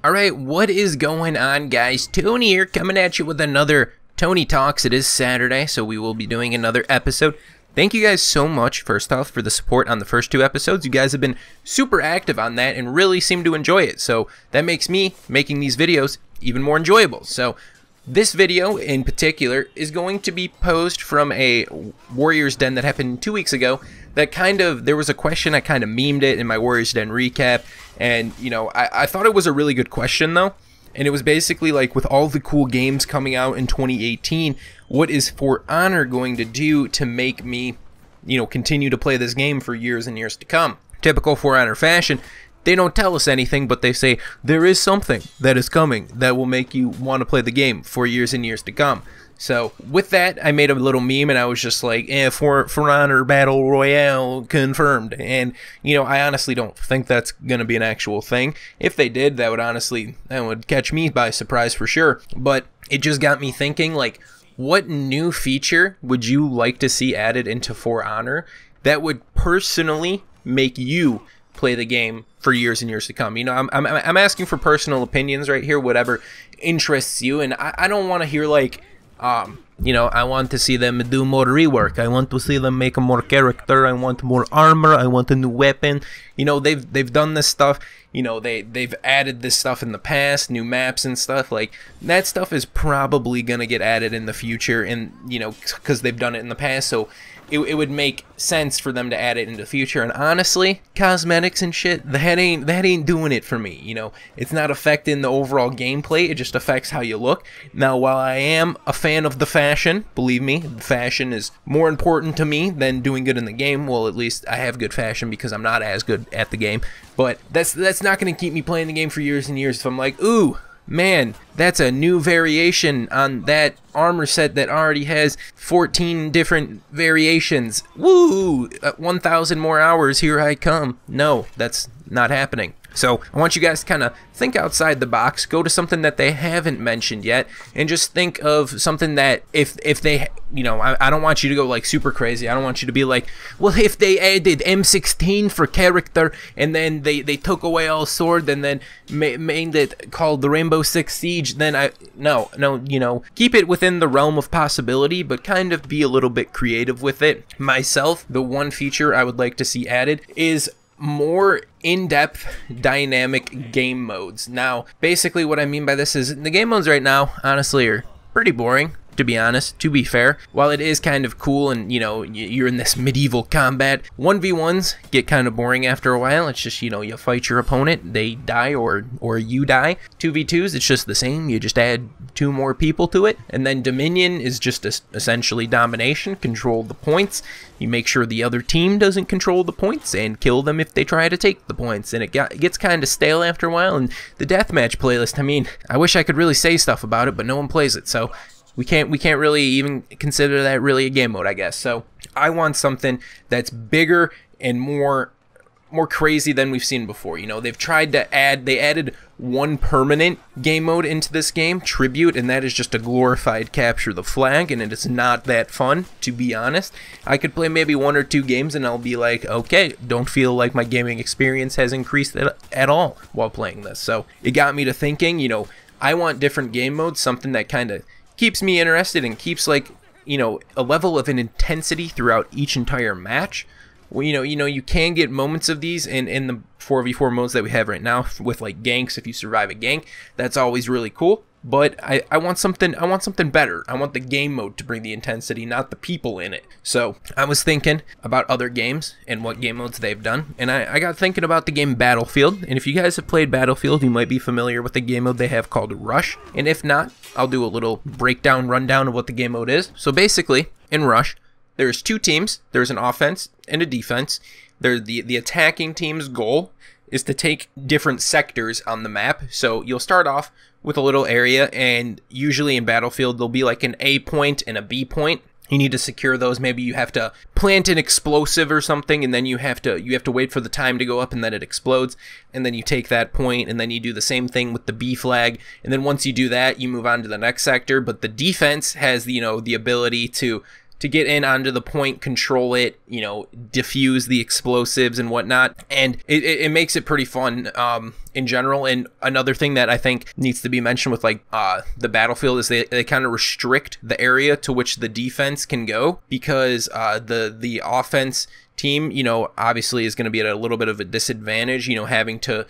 Alright, what is going on, guys? Tony here, coming at you with another Tony Talks. It is Saturday, so we will be doing another episode. Thank you guys so much, first off, for the support on the first two episodes. You guys have been super active on that and really seem to enjoy it, so that makes me making these videos even more enjoyable. So this video in particular is going to be posed from a Warriors Den that happened 2 weeks ago. There was a question, I kind of memed it in my Warriors Den recap, and you know, I thought it was a really good question though, and it was basically like, with all the cool games coming out in 2018, what is For Honor going to do to make me, you know, continue to play this game for years and years to come? Typical For Honor fashion, they don't tell us anything, but they say there is something that is coming that will make you want to play the game for years and years to come. So with that, I made a little meme and I was just like, For Honor Battle Royale confirmed. And, you know, I honestly don't think that's going to be an actual thing. If they did, that would catch me by surprise for sure. But it just got me thinking, like, what new feature would you like to see added into For Honor that would personally make you play the game for years and years to come? You know, I'm asking for personal opinions right here, whatever interests you. And I don't want to hear like, you know, I want to see them do more rework. I want to see them make a more character. I want more armor. I want a new weapon. You know, they've done this stuff. You know, they've added this stuff in the past, new maps and stuff. Like, that stuff is probably gonna get added in the future, and you know, because they've done it in the past, so it would make sense for them to add it in the future. And honestly, cosmetics and shit, that ain't doing it for me. You know, it's not affecting the overall gameplay. It just affects how you look. Now, while I am a fan of the fashion, believe me, fashion is more important to me than doing good in the game. Well, at least I have good fashion because I'm not as good at the game. But that's not going to keep me playing the game for years and years. If I'm like, ooh, man, that's a new variation on that armor set that already has 14 different variations. Woo! 1,000 more hours, here I come. No, that's not happening. So I want you guys to kind of think outside the box, go to something that they haven't mentioned yet, and just think of something that if they, you know, I don't want you to go like super crazy. I don't want you to be like, well, if they added M16 for character and then they took away all sword and then made it called the Rainbow Six Siege, then no, you know, keep it within the realm of possibility, but kind of be a little bit creative with it. Myself, the one feature I would like to see added is more in-depth dynamic game modes. Now, basically what I mean by this is the game modes right now, honestly, are pretty boring, to be honest, to be fair. While it is kind of cool and, you know, you're in this medieval combat, 1v1s get kind of boring after a while. It's just, you know, you fight your opponent, they die or you die. 2v2s, it's just the same. You just add 2 more people to it. And then Dominion is just essentially domination, control the points. You make sure the other team doesn't control the points and kill them if they try to take the points. And it gets kind of stale after a while. And the deathmatch playlist, I mean, I wish I could really say stuff about it, but no one plays it, so we can't really even consider that really a game mode, I guess. So I want something that's bigger and more crazy than we've seen before. You know, they've tried to they added one permanent game mode into this game, Tribute, and that is just a glorified capture the flag, and it is not that fun, to be honest. I could play maybe 1 or 2 games and I'll be like, okay, don't feel like my gaming experience has increased at all while playing this. So it got me to thinking, you know, I want different game modes, something that kind of keeps me interested and keeps, like, you know, a level of an intensity throughout each entire match. Well, you know, you can get moments of these in the 4v4 modes that we have right now with like ganks. If you survive a gank, that's always really cool. But I want something better. I want the game mode to bring the intensity, not the people in it. So I was thinking about other games and what game modes they've done, and I got thinking about the game Battlefield. And if you guys have played Battlefield, you might be familiar with the game mode they have called Rush. And if not, I'll do a little rundown of what the game mode is. So basically, in Rush, there's 2 teams. There's an offense and a defense. The attacking team's goal is to take different sectors on the map. So you'll start off with a little area, and usually in Battlefield there'll be like an A point and a B point. You need to secure those. Maybe you have to plant an explosive or something, and then you have to wait for the time to go up, and then it explodes, and then you take that point, and then you do the same thing with the B flag, and then once you do that, you move on to the next sector. But the defense has, you know, the ability to to get in onto the point, control it, diffuse the explosives and whatnot. And it makes it pretty fun in general. And another thing that I think needs to be mentioned with like the battlefield is they kind of restrict the area to which the defense can go, because the offense team, obviously is going to be at a little bit of a disadvantage, having to,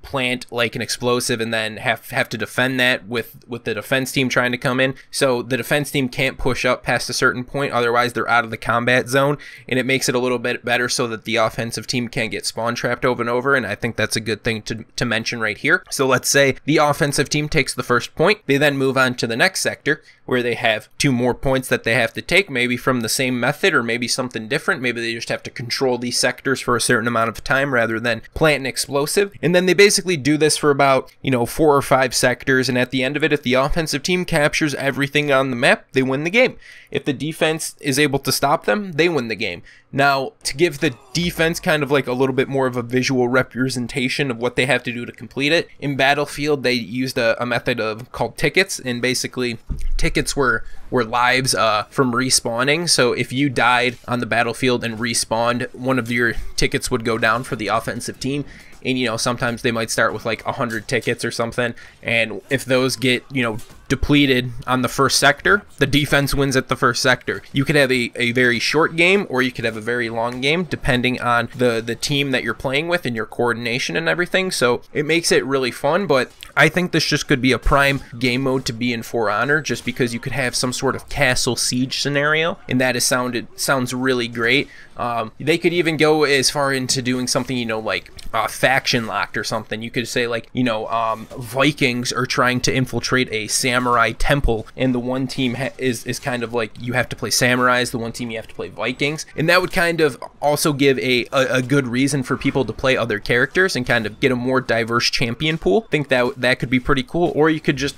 plant like an explosive and then have to defend that with the defense team trying to come in. So the defense team can't push up past a certain point, otherwise they're out of the combat zone, and it makes it a little bit better so that the offensive team can't get spawn trapped over and over, and I think that's a good thing to mention right here. So let's say the offensive team takes the first point, they then move on to the next sector where they have 2 more points that they have to take, maybe from the same method or maybe something different. Maybe they just have to control these sectors for a certain amount of time rather than plant an explosive. And then they basically do this for about, 4 or 5 sectors. And at the end of it, if the offensive team captures everything on the map, they win the game. If the defense is able to stop them, they win the game. Now, to give the defense kind of like a little bit more of a visual representation of what they have to do to complete it, in Battlefield, they used a method called tickets, and basically tickets were lives from respawning. So if you died on the battlefield and respawned, one of your tickets would go down for the offensive team. And, sometimes they might start with like 100 tickets or something. And if those get, depleted on the first sector, the defense wins at the first sector. You could have a very short game, or you could have a very long game, depending on the team that you're playing with and your coordination and everything. So it makes it really fun, but I think this just could be a prime game mode to be in For Honor, just because you could have some sort of castle siege scenario, and that sounds really great. They could even go as far into doing something, like faction locked or something. You could say like, Vikings are trying to infiltrate a samurai temple, and the one team is kind of like, you have to play samurais, the one team you have to play Vikings, and that would kind of also give a good reason for people to play other characters and kind of get a more diverse champion pool. I think that could be pretty cool. Or you could just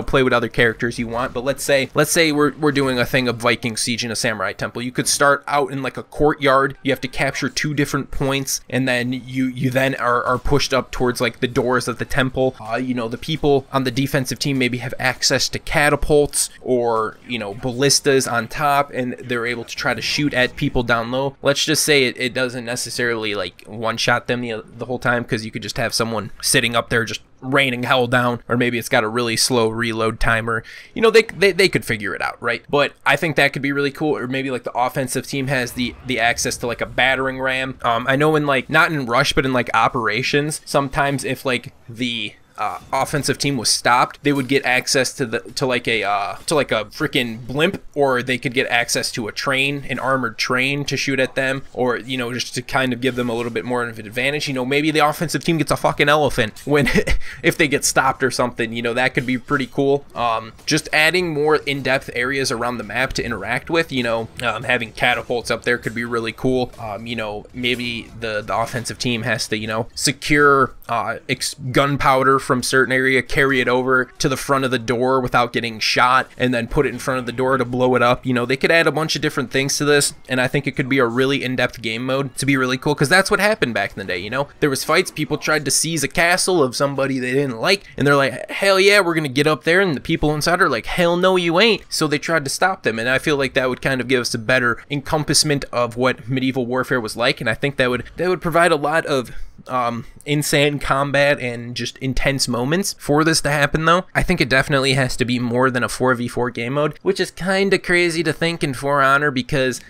play with other characters you want. But let's say we're doing a thing of Viking siege in a samurai temple. You could start out in like a courtyard. You have to capture 2 different points, and then you then are pushed up towards like the doors of the temple. The people on the defensive team maybe have access to catapults or ballistas on top, and they're able to try to shoot at people down low. Let's just say it doesn't necessarily like one-shot them the whole time, because you could just have someone sitting up there just raining hell down, or maybe it's got a really slow reload timer. They could figure it out, right? But I think that could be really cool. Or maybe like the offensive team has the access to like a battering ram. I know in like, not in Rush, but in like operations, sometimes if like the offensive team was stopped, they would get access to like a freaking blimp, or they could get access to a train, an armored train, to shoot at them, or just to kind of give them a little bit more of an advantage. Maybe the offensive team gets a fucking elephant when if they get stopped or something. That could be pretty cool. Just adding more in-depth areas around the map to interact with. Having catapults up there could be really cool. Maybe the offensive team has to secure gunpowder from certain area, carry it over to the front of the door without getting shot, and then put it in front of the door to blow it up. They could add a bunch of different things to this, and I think it could be a really in-depth game mode to be really cool, because that's what happened back in the day. There was fights, people tried to seize a castle of somebody they didn't like, and they're like, hell yeah, we're gonna get up there, and the people inside are like, hell no you ain't. So they tried to stop them, and I feel like that would kind of give us a better encompassment of what medieval warfare was like, and I think that would provide a lot of insane combat and just intense moments. For this to happen though, I think it definitely has to be more than a 4v4 game mode, which is kind of crazy to think in For Honor, because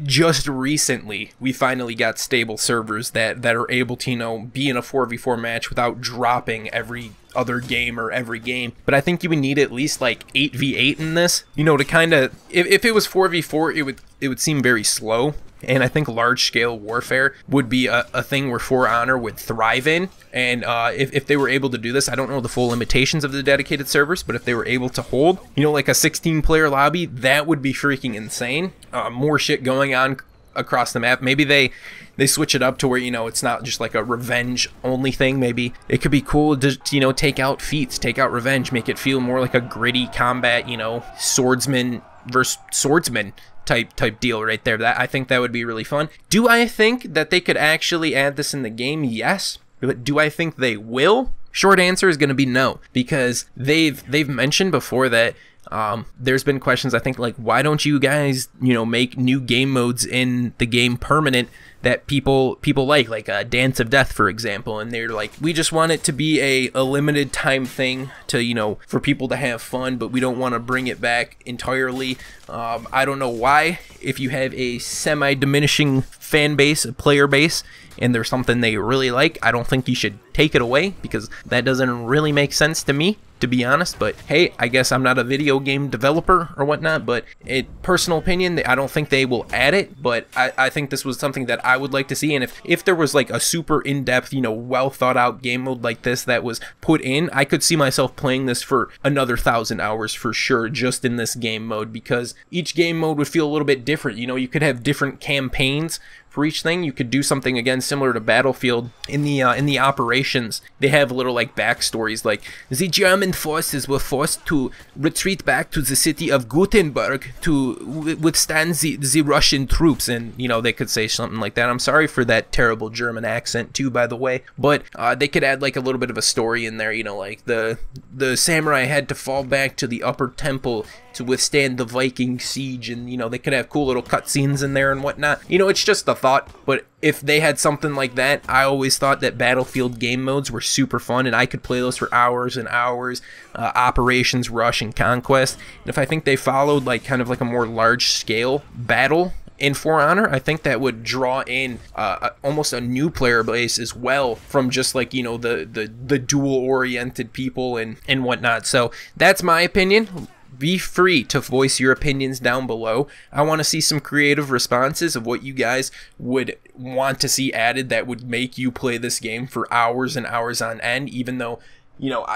just recently we finally got stable servers that are able to be in a 4v4 match without dropping every other game or every game. But I think you would need at least like 8v8 in this, to kind of, if it was 4v4, it would seem very slow. And I think large-scale warfare would be a thing where For Honor would thrive in. And if they were able to do this, I don't know the full limitations of the dedicated servers, but if they were able to hold, like a 16-player lobby, that would be freaking insane. More shit going on across the map. Maybe they switch it up to where, it's not just like a revenge-only thing. Maybe it could be cool to, take out feats, take out revenge, make it feel more like a gritty combat, swordsman versus swordsman type deal right there. That I think that would be really fun. Do I think that they could actually add this in the game? Yes. But do I think they will? Short answer is going to be no, because they've mentioned before that There's been questions, I think, like, why don't you guys, make new game modes in the game permanent that people like Dance of Death, for example, and they're like, we just want it to be a limited time thing to, for people to have fun, but we don't want to bring it back entirely. I don't know why. If you have a semi-diminishing fan base, a player base, and there's something they really like, I don't think you should take it away, because that doesn't really make sense to me, to be honest. But hey, I guess I'm not a video game developer or whatnot, but personal opinion, I don't think they will add it, but I think this was something that I would like to see. And if there was like a super in-depth, well thought out game mode like this that was put in, I could see myself playing this for another 1,000 hours for sure, just in this game mode, because each game mode would feel a little bit different. You could have different campaigns for each thing. You could do something again similar to Battlefield. In the operations, they have little like backstories, like the German forces were forced to retreat back to the city of Gutenberg to withstand the Russian troops, and they could say something like that. I'm sorry for that terrible German accent too, by the way, but they could add like a little bit of a story in there, like the samurai had to fall back to the upper temple to withstand the Viking siege, and they could have cool little cutscenes in there and whatnot. It's just a thought, but if they had something like that, I always thought that Battlefield game modes were super fun, and I could play those for hours and hours. Operations, Rush, and Conquest. And if I think they followed like kind of like a more large scale battle in For Honor, I think that would draw in almost a new player base as well, from just like the duel oriented people and whatnot. So that's my opinion. Be free to voice your opinions down below. I want to see some creative responses of what you guys would want to see added that would make you play this game for hours and hours on end, even though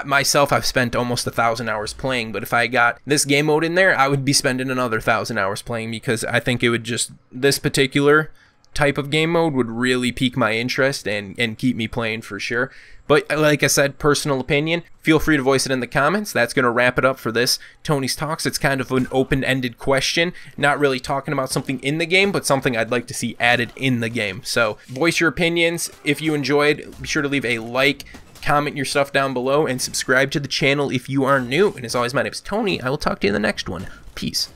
myself, I've spent almost 1,000 hours playing, but if I got this game mode in there, I would be spending another 1,000 hours playing, because I think it would just, this particular type of game mode would really pique my interest and keep me playing for sure. But like I said, personal opinion, feel free to voice it in the comments. That's going to wrap it up for this Tony's Talks. It's kind of an open-ended question, not really talking about something in the game, but something I'd like to see added in the game. So voice your opinions. If you enjoyed, be sure to leave a like, comment your stuff down below, and subscribe to the channel if you are new. And as always, my name is Tony. I will talk to you in the next one. Peace.